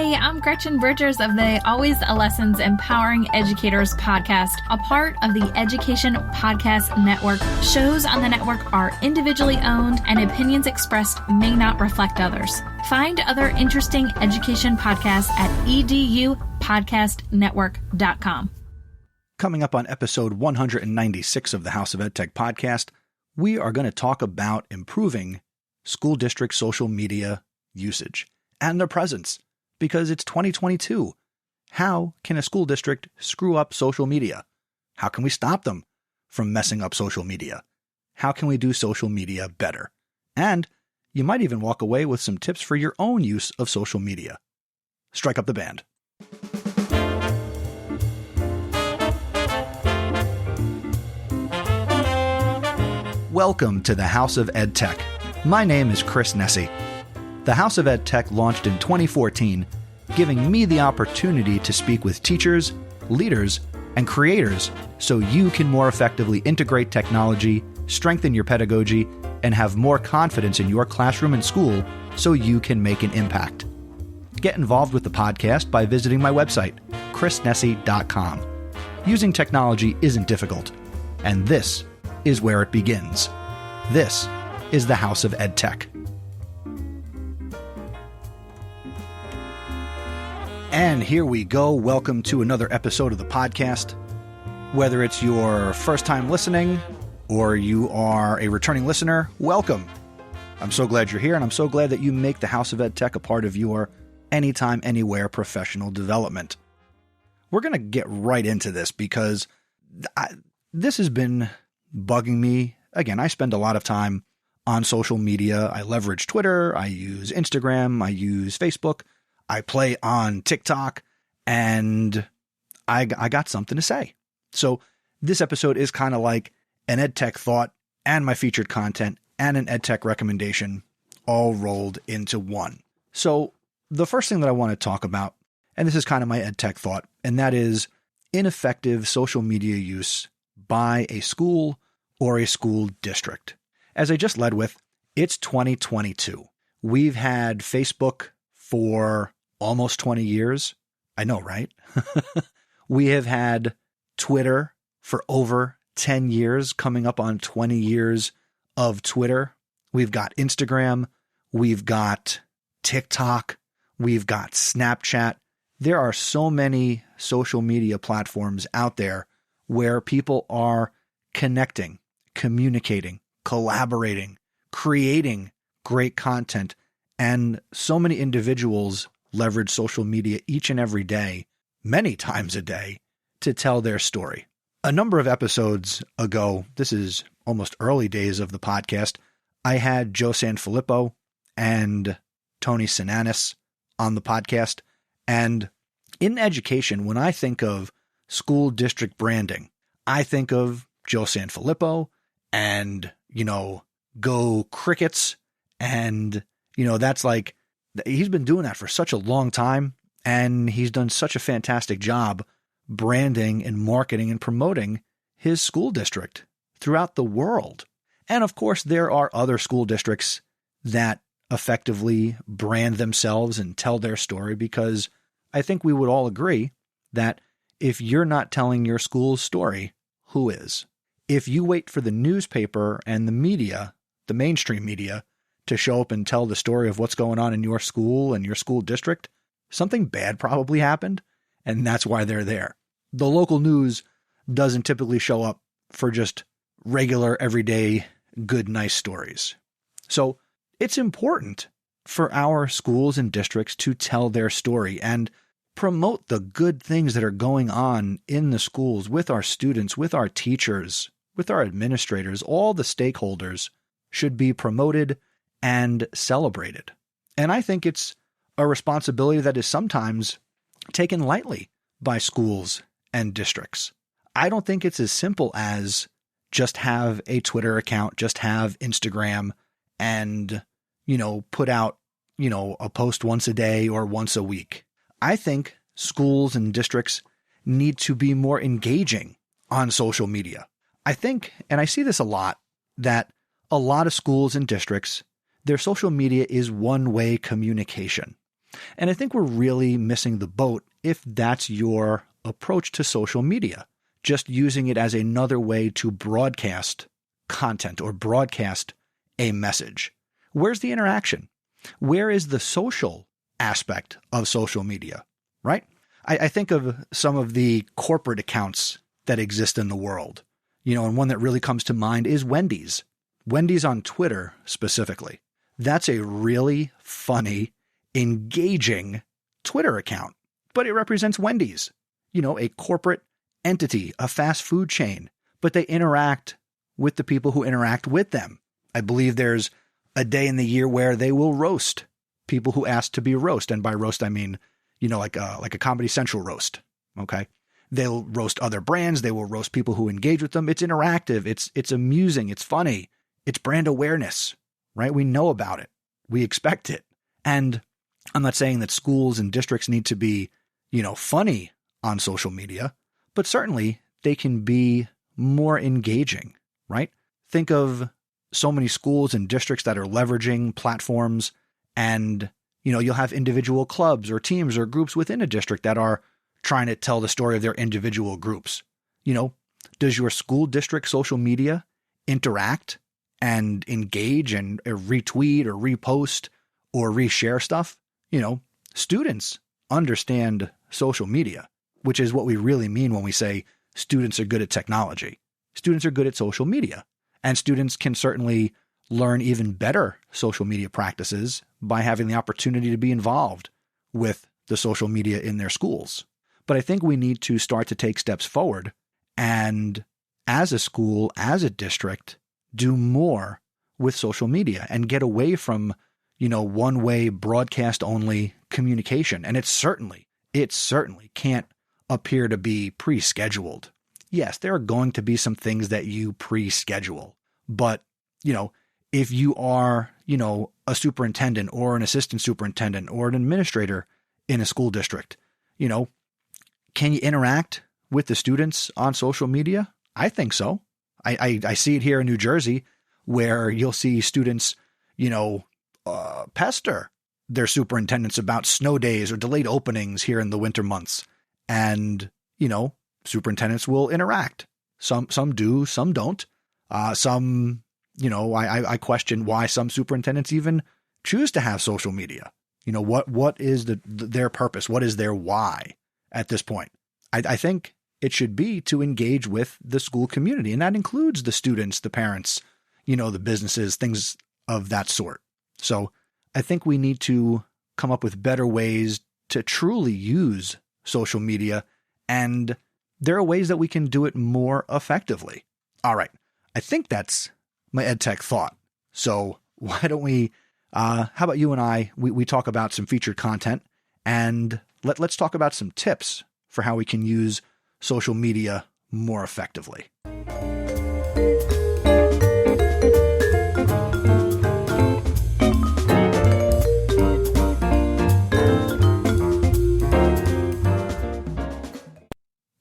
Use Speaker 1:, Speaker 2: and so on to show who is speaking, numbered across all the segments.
Speaker 1: Hey, I'm Gretchen Bridgers of the Always a Lessons Empowering Educators podcast, a part of the Education Podcast Network. Shows on the network are individually owned and opinions expressed may not reflect others. Find other interesting education podcasts at edupodcastnetwork.com.
Speaker 2: Coming up on episode 196 of the House of EdTech podcast, we are going to talk about improving school district social media usage and their presence, because it's 2022. How can a school district screw up social media? How can we stop them from messing up social media? How can we do social media better? And you might even walk away with some tips for your own use of social media. Strike up the band. Welcome to the House of EdTech. My name is Chris Nessie. The House of EdTech launched in 2014, giving me the opportunity to speak with teachers, leaders, and creators so you can more effectively integrate technology, strengthen your pedagogy, and have more confidence in your classroom and school so you can make an impact. Get involved with the podcast by visiting my website, chrisnessie.com. Using technology isn't difficult, and this is where it begins. This is the House of EdTech. And here we go. Welcome to another episode of the podcast. Whether it's your first time listening or you are a returning listener, welcome. I'm so glad you're here, and I'm so glad that you make the House of EdTech a part of your anytime, anywhere professional development. We're going to get right into this because this has been bugging me. Again, I spend a lot of time on social media. I leverage Twitter, I use Instagram, I use Facebook, I play on TikTok, and I got something to say. So this episode is kind of like an EdTech thought and my featured content and an EdTech recommendation all rolled into one. So the first thing that I want to talk about, and this is kind of my EdTech thought, and that is ineffective social media use by a school or a school district. As I just led with, it's 2022. We've had Facebook for almost 20 years. I know, right? We have had Twitter for over 10 years, coming up on 20 years of Twitter. We've got Instagram. We've got TikTok. We've got Snapchat. There are so many social media platforms out there where people are connecting, communicating, collaborating, creating great content, and so many individuals leverage social media each and every day, many times a day, to tell their story. A number of episodes ago, this is almost early days of the podcast, I had Joe Sanfilippo and Tony Sinanis on the podcast. And in education, when I think of school district branding, I think of Joe Sanfilippo and, Go Crickets. And, that's like, he's been doing that for such a long time. And he's done such a fantastic job branding and marketing and promoting his school district throughout the world. And of course, there are other school districts that effectively brand themselves and tell their story, because I think we would all agree that if you're not telling your school's story, who is? If you wait for the newspaper and the media, the mainstream media, to show up and tell the story of what's going on in your school and your school district, something bad probably happened, and that's why they're there. The local news doesn't typically show up for just regular, everyday, good, nice stories. So it's important for our schools and districts to tell their story and promote the good things that are going on in the schools with our students, with our teachers, with our administrators. All the stakeholders should be promoted and celebrated. And I think it's a responsibility that is sometimes taken lightly by schools and districts. I don't think it's as simple as just have a Twitter account, just have Instagram, and, put out, a post once a day or once a week. I think schools and districts need to be more engaging on social media. I think, and I see this a lot, that a lot of schools and districts, their social media is one-way communication. And I think we're really missing the boat if that's your approach to social media, just using it as another way to broadcast content or broadcast a message. Where's the interaction? Where is the social aspect of social media, right? I think of some of the corporate accounts that exist in the world, and one that really comes to mind is Wendy's. Wendy's on Twitter specifically. That's a really funny, engaging Twitter account, but it represents Wendy's, a corporate entity, a fast food chain, but they interact with the people who interact with them. I believe there's a day in the year where they will roast people who ask to be roast. And by roast, I mean, like a Comedy Central roast. Okay. They'll roast other brands. They will roast people who engage with them. It's interactive. It's amusing. It's funny. It's brand awareness, right? We know about it. We expect it. And I'm not saying that schools and districts need to be, funny on social media, but certainly they can be more engaging, right? Think of so many schools and districts that are leveraging platforms, and, you'll have individual clubs or teams or groups within a district that are trying to tell the story of their individual groups. Does your school district social media interact and engage and retweet or repost or reshare stuff? Students understand social media, which is what we really mean when we say students are good at technology. Students are good at social media, and students can certainly learn even better social media practices by having the opportunity to be involved with the social media in their schools. But I think we need to start to take steps forward and, as a school, as a district, do more with social media and get away from, one-way broadcast-only communication. And it certainly can't appear to be pre-scheduled. Yes, there are going to be some things that you pre-schedule, but, if you are, a superintendent or an assistant superintendent or an administrator in a school district, can you interact with the students on social media? I think so. I see it here in New Jersey where you'll see students, pester their superintendents about snow days or delayed openings here in the winter months. And, superintendents will interact. Some do, some don't. Some, I question why some superintendents even choose to have social media. What is their purpose? What is their why at this point? I think it should be to engage with the school community, and that includes the students, the parents, the businesses, things of that sort. So I think we need to come up with better ways to truly use social media, and there are ways that we can do it more effectively. All right. I think that's my EdTech thought. So why don't we, how about you and I, we talk about some featured content, and let's talk about some tips for how we can use social media more effectively.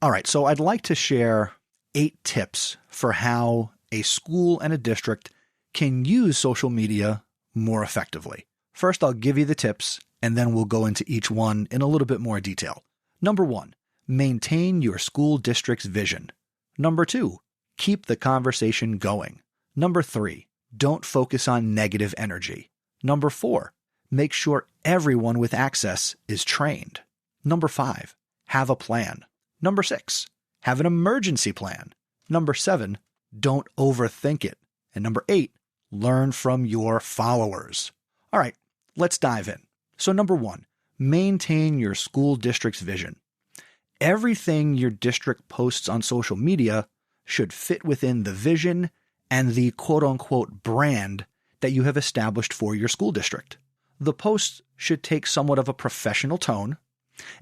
Speaker 2: All right, so I'd like to share 8 tips for how a school and a district can use social media more effectively. First, I'll give you the tips, and then we'll go into each one in a little bit more detail. Number 1, maintain your school district's vision. Number 2, keep the conversation going. Number 3, don't focus on negative energy. Number 4, make sure everyone with access is trained. Number 5, have a plan. Number 6, have an emergency plan. Number 7, don't overthink it. And number 8, learn from your followers. All right, let's dive in. So number 1, maintain your school district's vision. Everything your district posts on social media should fit within the vision and the quote-unquote brand that you have established for your school district. The posts should take somewhat of a professional tone,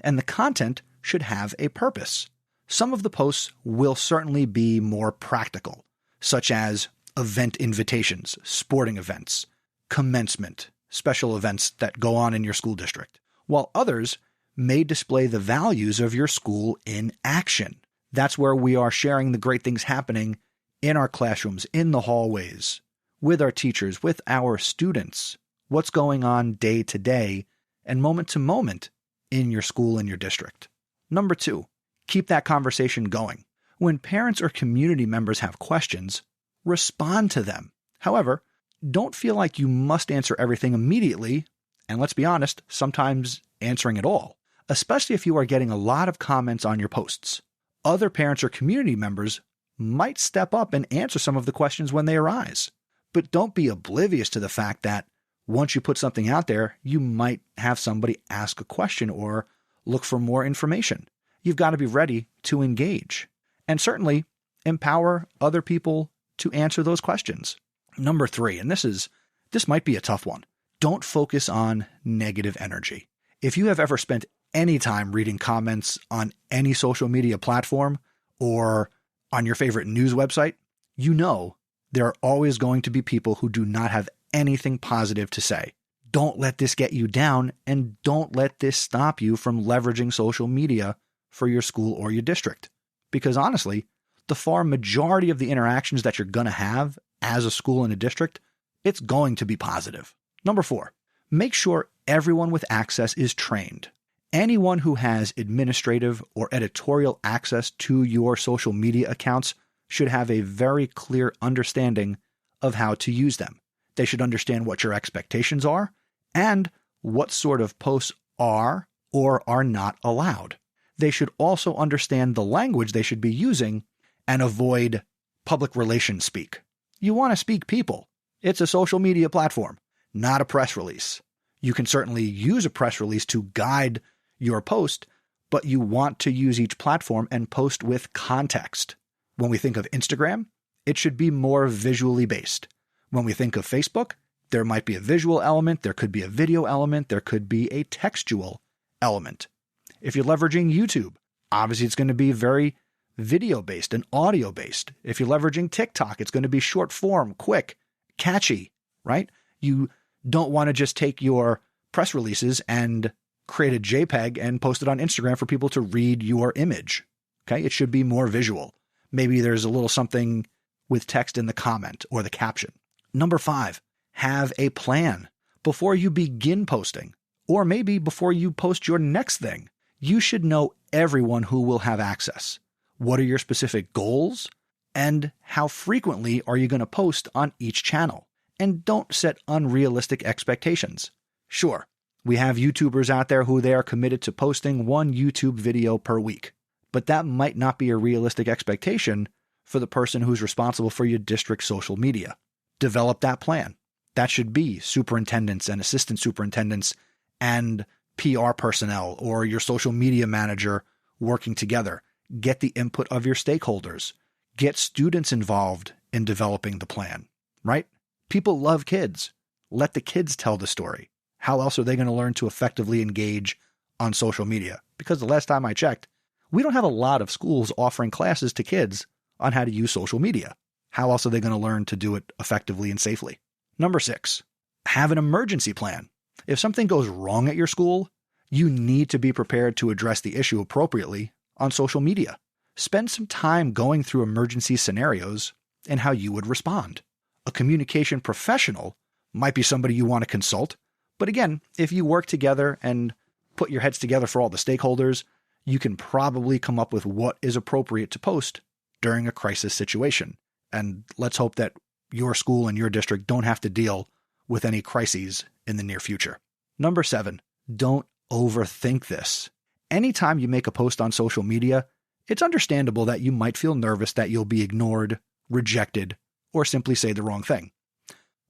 Speaker 2: and the content should have a purpose. Some of the posts will certainly be more practical, such as event invitations, sporting events, commencement, special events that go on in your school district, while others may display the values of your school in action. That's where we are sharing the great things happening in our classrooms, in the hallways, with our teachers, with our students, what's going on day to day, and moment to moment in your school and your district. Number 2, keep that conversation going. When parents or community members have questions, respond to them. However, don't feel like you must answer everything immediately, and let's be honest, sometimes answering at all, especially if you are getting a lot of comments on your posts. Other parents or community members might step up and answer some of the questions when they arise. But don't be oblivious to the fact that once you put something out there, you might have somebody ask a question or look for more information. You've got to be ready to engage. And certainly empower other people to answer those questions. Number 3, and this might be a tough one. Don't focus on negative energy. If you have ever spent any time reading comments on any social media platform or on your favorite news website, you know there are always going to be people who do not have anything positive to say. Don't let this get you down, and don't let this stop you from leveraging social media for your school or your district. Because honestly, the far majority of the interactions that you're going to have as a school and a district, it's going to be positive. Number 4, make sure everyone with access is trained. Anyone who has administrative or editorial access to your social media accounts should have a very clear understanding of how to use them. They should understand what your expectations are and what sort of posts are or are not allowed. They should also understand the language they should be using and avoid public relations speak. You want to speak people. It's a social media platform, not a press release. You can certainly use a press release to guide your post, but you want to use each platform and post with context. When we think of Instagram, it should be more visually based. When we think of Facebook, there might be a visual element, there could be a video element, there could be a textual element. If you're leveraging YouTube, obviously it's going to be very video-based and audio-based. If you're leveraging TikTok, it's going to be short form, quick, catchy, right? You don't want to just take your press releases and create a JPEG and post it on Instagram for people to read your image. Okay? It should be more visual. Maybe there's a little something with text in the comment or the caption. Number 5, have a plan before you begin posting, or maybe before you post your next thing. You should know everyone who will have access. What are your specific goals? And how frequently are you going to post on each channel? And don't set unrealistic expectations. Sure, we have YouTubers out there who they are committed to posting 1 YouTube video per week. But that might not be a realistic expectation for the person who's responsible for your district's social media. Develop that plan. That should be superintendents and assistant superintendents and PR personnel or your social media manager working together. Get the input of your stakeholders. Get students involved in developing the plan, right? People love kids. Let the kids tell the story. How else are they going to learn to effectively engage on social media? Because the last time I checked, we don't have a lot of schools offering classes to kids on how to use social media. How else are they going to learn to do it effectively and safely? Number 6, have an emergency plan. If something goes wrong at your school, you need to be prepared to address the issue appropriately on social media. Spend some time going through emergency scenarios and how you would respond. A communication professional might be somebody you want to consult, but again, if you work together and put your heads together for all the stakeholders, you can probably come up with what is appropriate to post during a crisis situation. And let's hope that your school and your district don't have to deal with any crises in the near future. Number 7, don't overthink this. Anytime you make a post on social media, it's understandable that you might feel nervous that you'll be ignored, rejected, or simply say the wrong thing.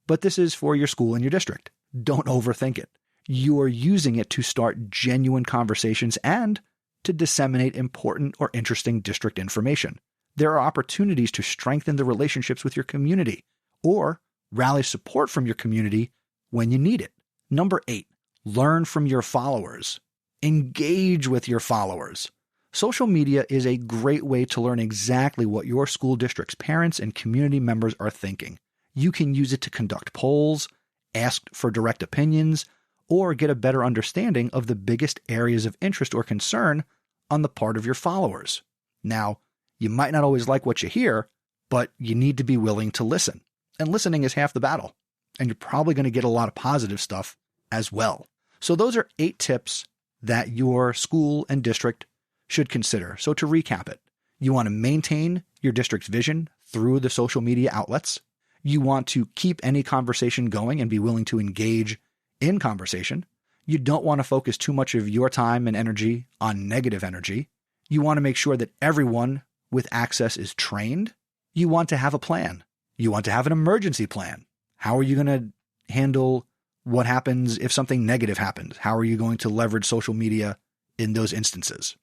Speaker 2: But this is for your school and your district. Don't overthink it. You are using it to start genuine conversations and to disseminate important or interesting district information. There are opportunities to strengthen the relationships with your community or rally support from your community when you need it. Number 8, learn from your followers. Engage with your followers. Social media is a great way to learn exactly what your school district's parents and community members are thinking. You can use it to conduct polls, ask for direct opinions, or get a better understanding of the biggest areas of interest or concern on the part of your followers. Now, you might not always like what you hear, but you need to be willing to listen. And listening is half the battle. And you're probably going to get a lot of positive stuff as well. So those are 8 tips that your school and district should consider. So to recap it, you want to maintain your district's vision through the social media outlets. You want to keep any conversation going and be willing to engage in conversation. You don't want to focus too much of your time and energy on negative energy. You want to make sure that everyone with access is trained. You want to have a plan. You want to have an emergency plan. How are you going to handle what happens if something negative happens? How are you going to leverage social media in those instances?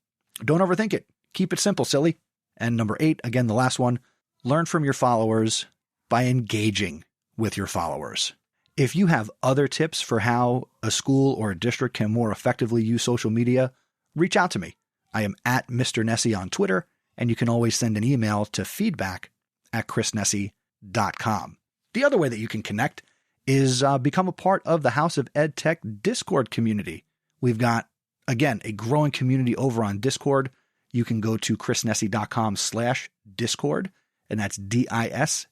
Speaker 2: Don't overthink it. Keep it simple, silly. And number 8, again, the last one, learn from your followers by engaging with your followers. If you have other tips for how a school or a district can more effectively use social media, reach out to me. I am at Mr. Nesi on Twitter, and you can always send an email to feedback@chrisnesi.com. The other way that you can connect is become a part of the House of EdTech Discord community. We've got, again, a growing community over on Discord. You can go to chrisnesi.com/Discord, and that's DISCORD.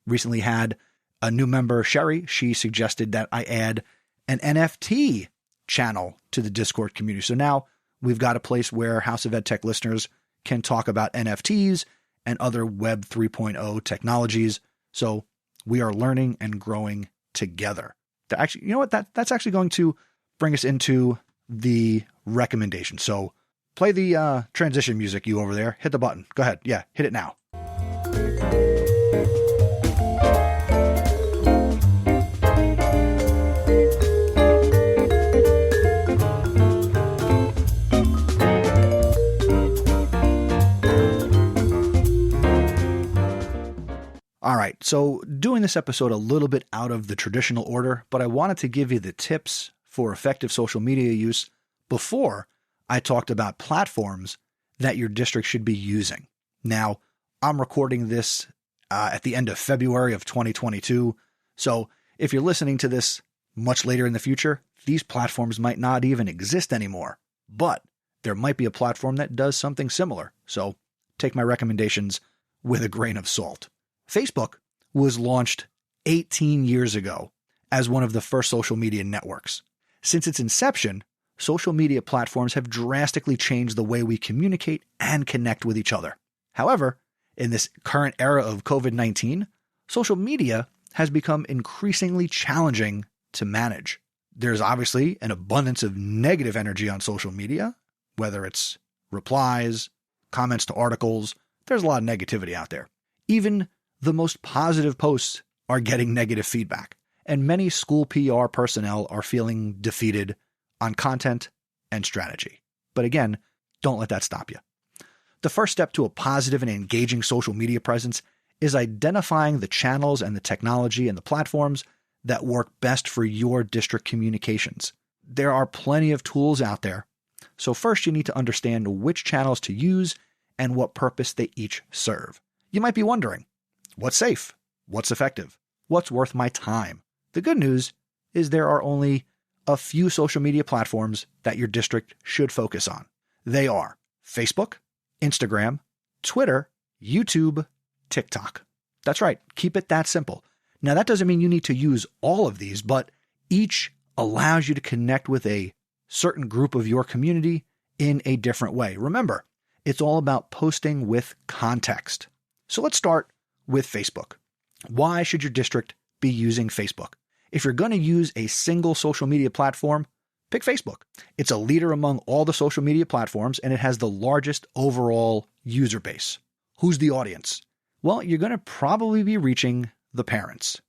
Speaker 2: Recently had a new member, Sherry. She suggested that I add an NFT channel to the Discord community. So now we've got a place where House of EdTech listeners can talk about NFTs and other Web 3.0 technologies. So we are learning and growing together. Actually, you know what? That's actually going to bring us into the recommendation. So play the transition music, you over there. Hit the button. Go ahead. Yeah, hit it now. All right, so doing this episode a little bit out of the traditional order, but I wanted to give you the tips for effective social media use before I talked about platforms that your district should be using. Now, I'm recording this at the end of February of 2022, so if you're listening to this much later in the future, these platforms might not even exist anymore, but there might be a platform that does something similar, so take my recommendations with a grain of salt. Facebook was launched 18 years ago as one of the first social media networks. Since its inception, social media platforms have drastically changed the way we communicate and connect with each other. However, in this current era of COVID-19, social media has become increasingly challenging to manage. There's obviously an abundance of negative energy on social media, whether it's replies, comments to articles. There's a lot of negativity out there. Even the most positive posts are getting negative feedback, and many school PR personnel are feeling defeated on content and strategy. But again, don't let that stop you. The first step to a positive and engaging social media presence is identifying the channels and the technology and the platforms that work best for your district communications. There are plenty of tools out there, so first you need to understand which channels to use and what purpose they each serve. You might be wondering, what's safe? What's effective? What's worth my time? The good news is there are only a few social media platforms that your district should focus on. They are Facebook, Instagram, Twitter, YouTube, TikTok. That's right. Keep it that simple. Now, that doesn't mean you need to use all of these, but each allows you to connect with a certain group of your community in a different way. Remember, it's all about posting with context. So let's start with Facebook. Why should your district be using Facebook? If you're going to use a single social media platform, pick Facebook. It's a leader among all the social media platforms, and it has the largest overall user base. Who's the audience? Well, you're going to probably be reaching the parents.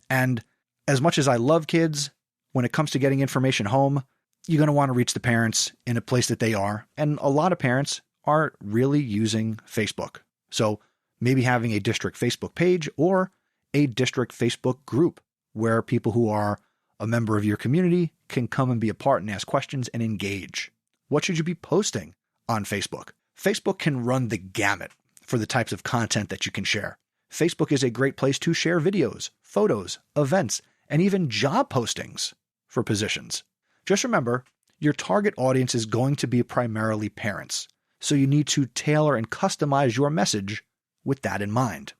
Speaker 2: And as much as I love kids, when it comes to getting information home, you're going to want to reach the parents in a place that they are. And a lot of parents are really using Facebook. So maybe having a district Facebook page or a district Facebook group where people who are a member of your community can come and be a part and ask questions and engage. What should you be posting on Facebook? Facebook can run the gamut for the types of content that you can share. Facebook is a great place to share videos, photos, events, and even job postings for positions. Just remember, your target audience is going to be primarily parents, so you need to tailor and customize your message with that in mind.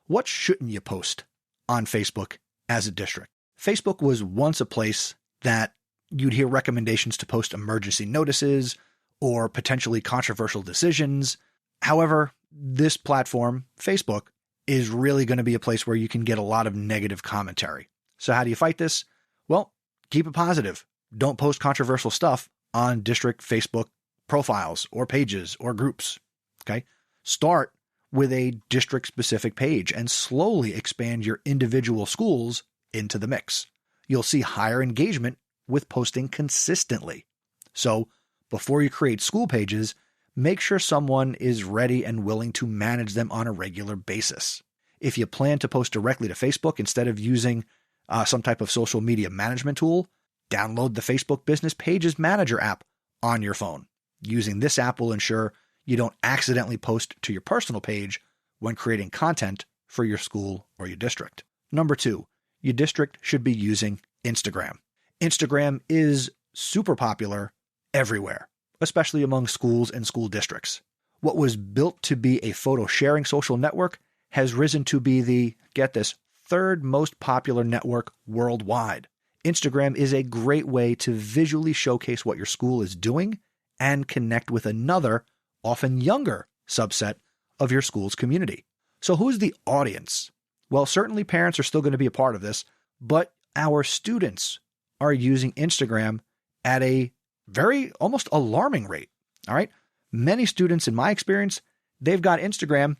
Speaker 2: What shouldn't you post on Facebook as a district? Facebook was once a place that you'd hear recommendations to post emergency notices or potentially controversial decisions. However, this platform, Facebook, is really going to be a place where you can get a lot of negative commentary. So how do you fight this? Well, keep it positive. Don't post controversial stuff on district Facebook profiles or pages or groups. Okay? Start with a district-specific page and slowly expand your individual schools into the mix. You'll see higher engagement with posting consistently. So before you create school pages, make sure someone is ready and willing to manage them on a regular basis. If you plan to post directly to Facebook instead of using some type of social media management tool, download the Facebook Business Pages Manager app on your phone. Using this app will ensure you don't accidentally post to your personal page when creating content for your school or your district. Number 2, your district should be using Instagram. Instagram is super popular everywhere, especially among schools and school districts. What was built to be a photo sharing social network has risen to be the, get this, third most popular network worldwide. Instagram is a great way to visually showcase what your school is doing and connect with another, often younger, subset of your school's community. So who's the audience? Well, certainly parents are still going to be a part of this, but our students are using Instagram at a very almost alarming rate. All right. Many students, in my experience, they've got Instagram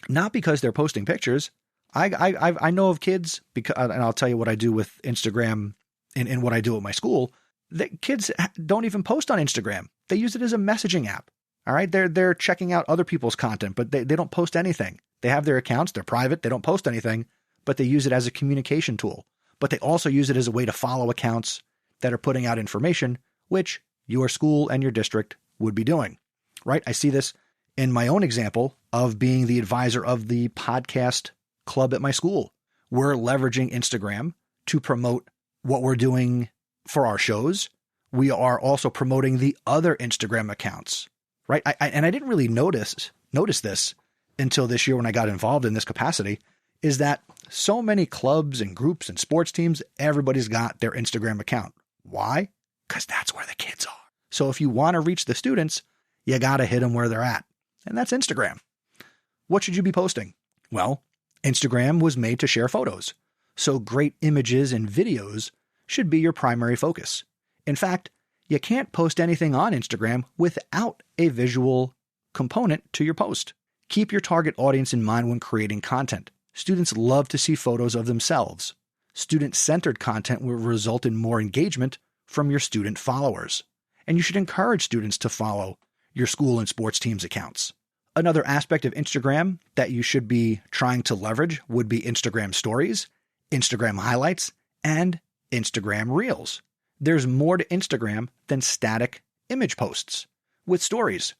Speaker 2: not because they're posting pictures. I know of kids, because, and I'll tell you what I do with Instagram in what I do at my school, that kids don't even post on Instagram. They use it as a messaging app. All right. They're checking out other people's content, but they don't post anything. They have their accounts. They're private. They don't post anything, but they use it as a communication tool. But they also use it as a way to follow accounts that are putting out information, which your school and your district would be doing, right? I see this in my own example of being the advisor of the podcast club at my school. We're leveraging Instagram to promote what we're doing for our shows. We are also promoting the other Instagram accounts, right? I didn't really notice this until this year when I got involved in this capacity, is that so many clubs and groups and sports teams, everybody's got their Instagram account. Why? Because that's where the kids are. So if you want to reach the students, you got to hit them where they're at. And that's Instagram. What should you be posting? Well, Instagram was made to share photos. So great images and videos should be your primary focus. In fact, you can't post anything on Instagram without a visual component to your post. Keep your target audience in mind when creating content. Students love to see photos of themselves. Student-centered content will result in more engagement from your student followers. And you should encourage students to follow your school and sports teams accounts. Another aspect of Instagram that you should be trying to leverage would be Instagram stories, Instagram highlights, and Instagram reels. There's more to Instagram than static image posts. With stories,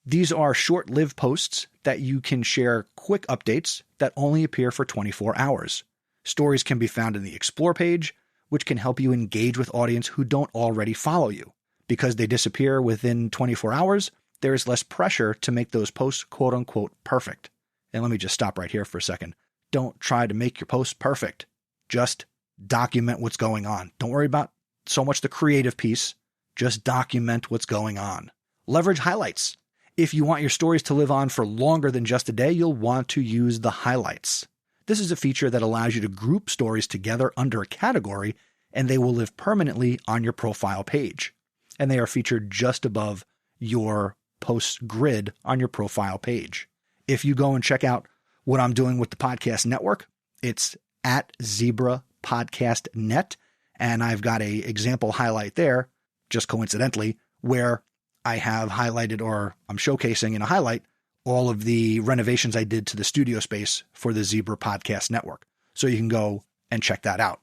Speaker 2: these are short-lived posts that you can share quick updates that only appear for 24 hours. Stories can be found in the Explore page, which can help you engage with audience who don't already follow you. Because they disappear within 24 hours, there is less pressure to make those posts quote-unquote perfect. And let me just stop right here for a second. Don't try to make your posts perfect. Just document what's going on. Don't worry about so much the creative piece. Just document what's going on. Leverage highlights. If you want your stories to live on for longer than just a day, you'll want to use the highlights. This is a feature that allows you to group stories together under a category, and they will live permanently on your profile page. And they are featured just above your post grid on your profile page. If you go and check out what I'm doing with the podcast network, it's at Zebra Podcast Net. And I've got a example highlight there, just coincidentally, where I have highlighted, or I'm showcasing in a highlight, all of the renovations I did to the studio space for the Zebra Podcast Network. So you can go and check that out.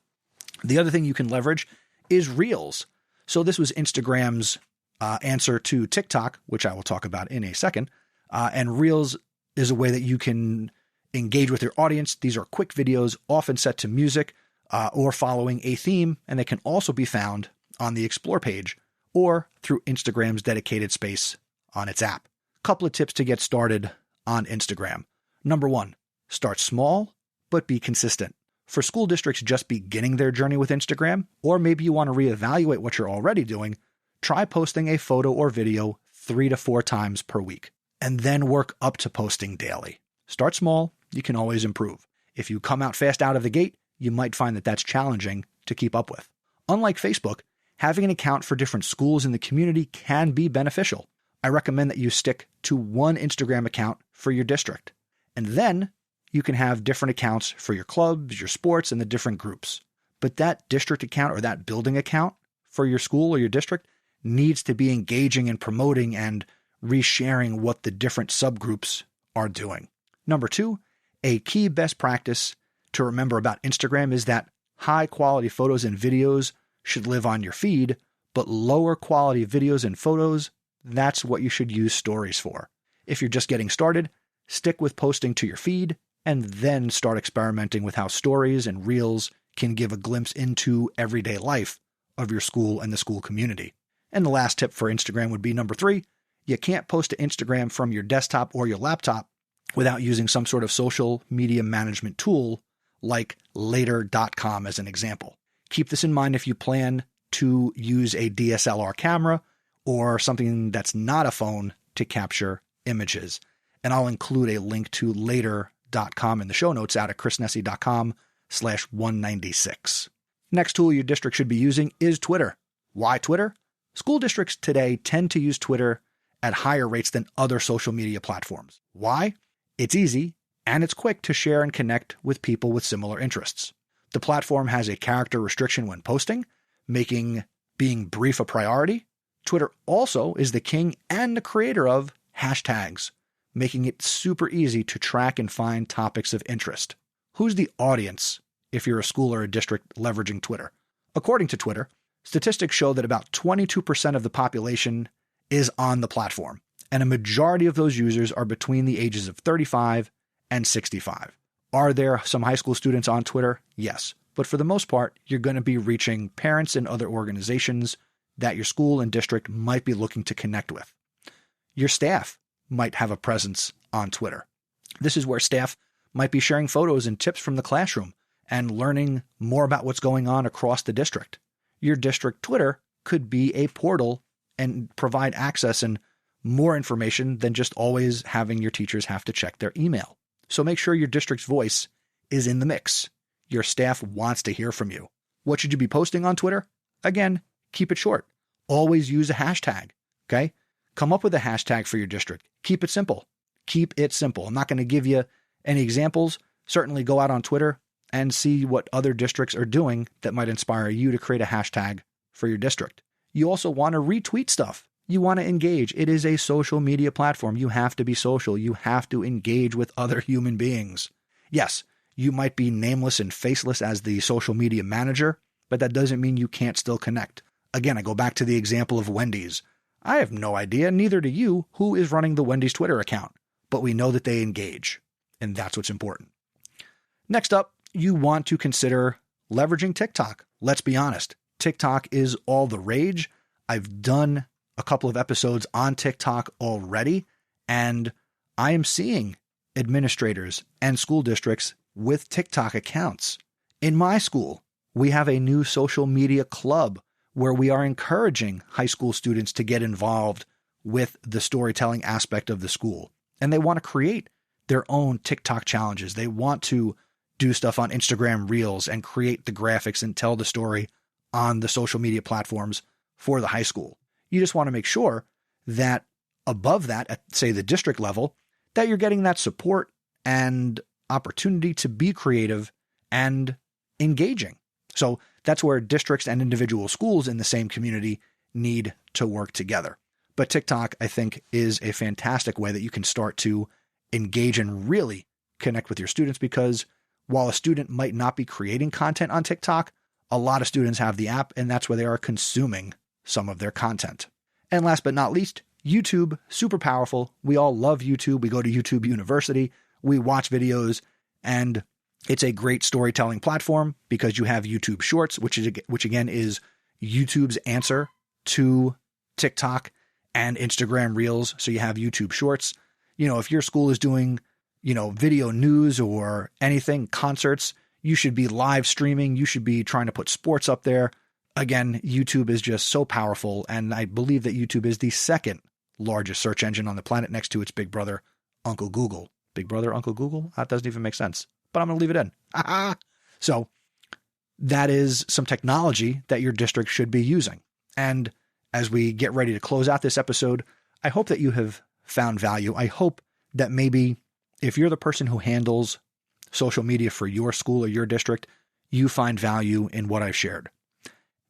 Speaker 2: The other thing you can leverage is Reels. So this was Instagram's answer to TikTok, which I will talk about in a second. And Reels is a way that you can engage with your audience. These are quick videos, often set to music or following a theme, and they can also be found on the Explore page or through Instagram's dedicated space on its app. Couple of tips to get started on Instagram. Number 1, start small, but be consistent. For school districts just beginning their journey with Instagram, or maybe you want to reevaluate what you're already doing, try posting a photo or video 3 to 4 times per week, and then work up to posting daily. Start small, you can always improve. If you come out fast out of the gate, you might find that that's challenging to keep up with. Unlike Facebook, having an account for different schools in the community can be beneficial. I recommend that you stick to one Instagram account for your district, and then you can have different accounts for your clubs, your sports, and the different groups. But that district account or that building account for your school or your district needs to be engaging and promoting and resharing what the different subgroups are doing. Number 2, a key best practice to remember about Instagram is that high quality photos and videos should live on your feed, but lower quality videos and photos, that's what you should use stories for. If you're just getting started, stick with posting to your feed and then start experimenting with how stories and reels can give a glimpse into everyday life of your school and the school community. And the last tip for Instagram would be number 3, you can't post to Instagram from your desktop or your laptop without using some sort of social media management tool like later.com as an example. Keep this in mind if you plan to use a DSLR camera or something that's not a phone to capture images. And I'll include a link to later.com in the show notes out at chrisnessy.com/196. Next tool your district should be using is Twitter. Why Twitter? School districts today tend to use Twitter at higher rates than other social media platforms. Why? It's easy and it's quick to share and connect with people with similar interests. The platform has a character restriction when posting, making being brief a priority. Twitter also is the king and the creator of hashtags, making it super easy to track and find topics of interest. Who's the audience if you're a school or a district leveraging Twitter? According to Twitter, statistics show that about 22% of the population is on the platform, and a majority of those users are between the ages of 35 and 65. Are there some high school students on Twitter? Yes, but for the most part, you're going to be reaching parents and other organizations that your school and district might be looking to connect with. Your staff might have a presence on Twitter. This is where staff might be sharing photos and tips from the classroom and learning more about what's going on across the district. Your district Twitter could be a portal and provide access and more information than just always having your teachers have to check their email. So make sure your district's voice is in the mix. Your staff wants to hear from you. What should you be posting on Twitter? Again, keep it short. Always use a hashtag, okay? Come up with a hashtag for your district. Keep it simple. Keep it simple. I'm not going to give you any examples. Certainly go out on Twitter and see what other districts are doing that might inspire you to create a hashtag for your district. You also want to retweet stuff. You want to engage. It is a social media platform. You have to be social. You have to engage with other human beings. Yes, you might be nameless and faceless as the social media manager, but that doesn't mean you can't still connect. Again, I go back to the example of Wendy's. I have no idea, neither do you, who is running the Wendy's Twitter account, but we know that they engage, and that's what's important. Next up, you want to consider leveraging TikTok. Let's be honest, TikTok is all the rage. I've done a couple of episodes on TikTok already, and I am seeing administrators and school districts with TikTok accounts. In my school, we have a new social media club where we are encouraging high school students to get involved with the storytelling aspect of the school. And they want to create their own TikTok challenges. They want to do stuff on Instagram Reels and create the graphics and tell the story on the social media platforms for the high school. You just want to make sure that above that, at say the district level, that you're getting that support and opportunity to be creative and engaging. So that's where districts and individual schools in the same community need to work together. But TikTok, I think, is a fantastic way that you can start to engage and really connect with your students, because while a student might not be creating content on TikTok, a lot of students have the app, and that's where they are consuming some of their content. And last but not least, YouTube, super powerful. We all love YouTube. We go to YouTube University. We watch videos, and it's a great storytelling platform because you have YouTube Shorts, which again is YouTube's answer to TikTok and Instagram Reels. So you have YouTube Shorts. You know, if your school is doing, video news or anything, concerts, You should be live streaming. You should be trying to put sports up there. Again, YouTube is just so powerful, and I believe that YouTube is the second largest search engine on the planet next to its big brother, Uncle Google. Big brother, Uncle Google? That doesn't even make sense, but I'm going to leave it in. So that is some technology that your district should be using. And as we get ready to close out this episode, I hope that you have found value. I hope that maybe if you're the person who handles social media for your school or your district, you find value in what I've shared.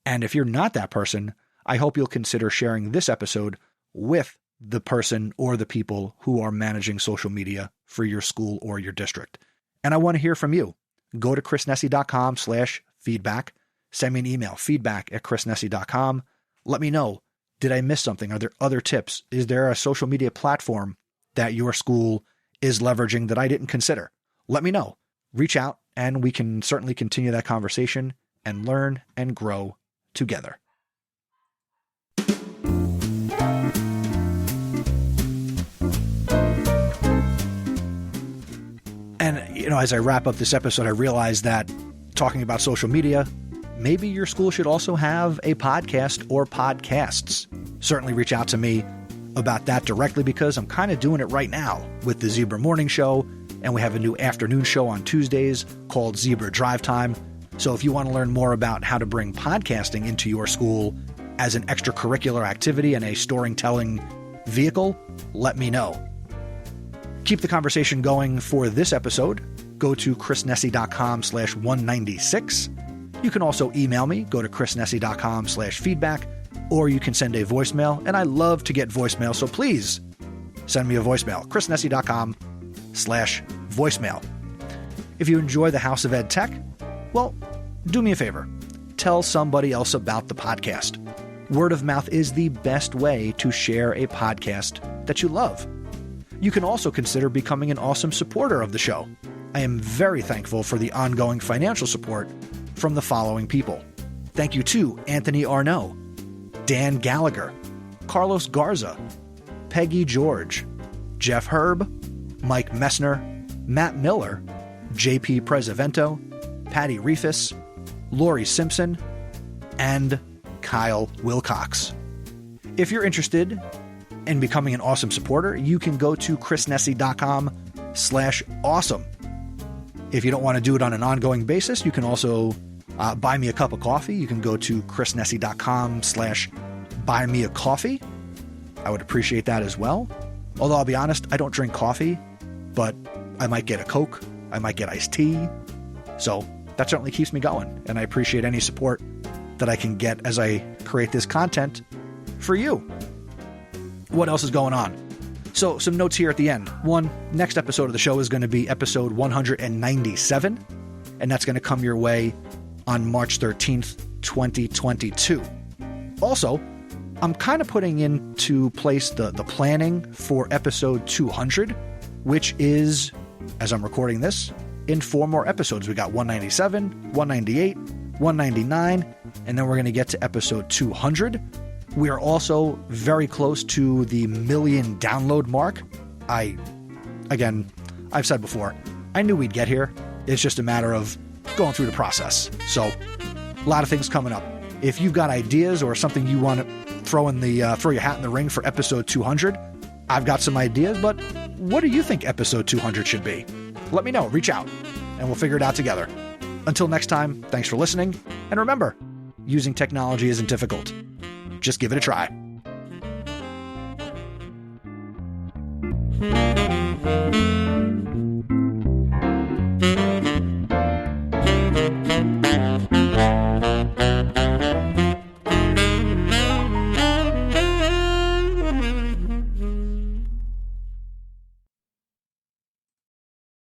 Speaker 2: And if you're not that person, I hope you'll consider sharing this episode with the person or the people who are managing social media for your school or your district. And I want to hear from you. Go to chrisnesi.com/feedback. Send me an email, feedback@chrisnesi.com. Let me know, did I miss something? Are there other tips? Is there a social media platform that your school is leveraging that I didn't consider? Let me know. Reach out, and we can certainly continue that conversation and learn and grow together. And, as I wrap up this episode, I realize that talking about social media, maybe your school should also have a podcast or podcasts. Certainly reach out to me about that directly, because I'm kind of doing it right now with the Zebra Morning Show, and we have a new afternoon show on Tuesdays called Zebra Drive Time. So if you want to learn more about how to bring podcasting into your school as an extracurricular activity and a storytelling vehicle, let me know. Keep the conversation going for this episode. Go to chrisnesi.com/196. You can also email me. Go to chrisnesi.com/feedback, or you can send a voicemail. And I love to get voicemail, so please send me a voicemail. chrisnesi.com/voicemail. If you enjoy the House of EdTech, well, do me a favor. Tell somebody else about the podcast. Word of mouth is the best way to share a podcast that you love. You can also consider becoming an awesome supporter of the show. I am very thankful for the ongoing financial support from the following people. Thank you to Anthony Arnaud, Dan Gallagher, Carlos Garza, Peggy George, Jeff Herb, Mike Messner, Matt Miller, JP Prezavento, Patty Reefus, Lori Simpson, and Kyle Wilcox. If you're interested in becoming an awesome supporter, you can go to chrisnesi.com/awesome. If you don't want to do it on an ongoing basis, you can also buy me a cup of coffee. You can go to chrisnesi.com/buymeacoffee. I would appreciate that as well. Although I'll be honest, I don't drink coffee, but I might get a Coke. I might get iced tea. So that certainly keeps me going. And I appreciate any support that I can get as I create this content for you. What else is going on? So some notes here at the end. One, next episode of the show is going to be episode 197, and that's going to come your way on March 13th, 2022. Also, I'm kind of putting into place the planning for episode 200, which is, as I'm recording this, in 4 more episodes. We got 197, 198, 199, and then we're going to get to episode 200. We are also very close to the 1 million download mark. I've said before, I knew we'd get here. It's just a matter of going through the process. So, a lot of things coming up. If you've got ideas or something you want to throw your hat in the ring for episode 200, I've got some ideas, but what do you think episode 200 should be? Let me know. Reach out, and we'll figure it out together. Until next time, thanks for listening, and remember, using technology isn't difficult. Just give it a try.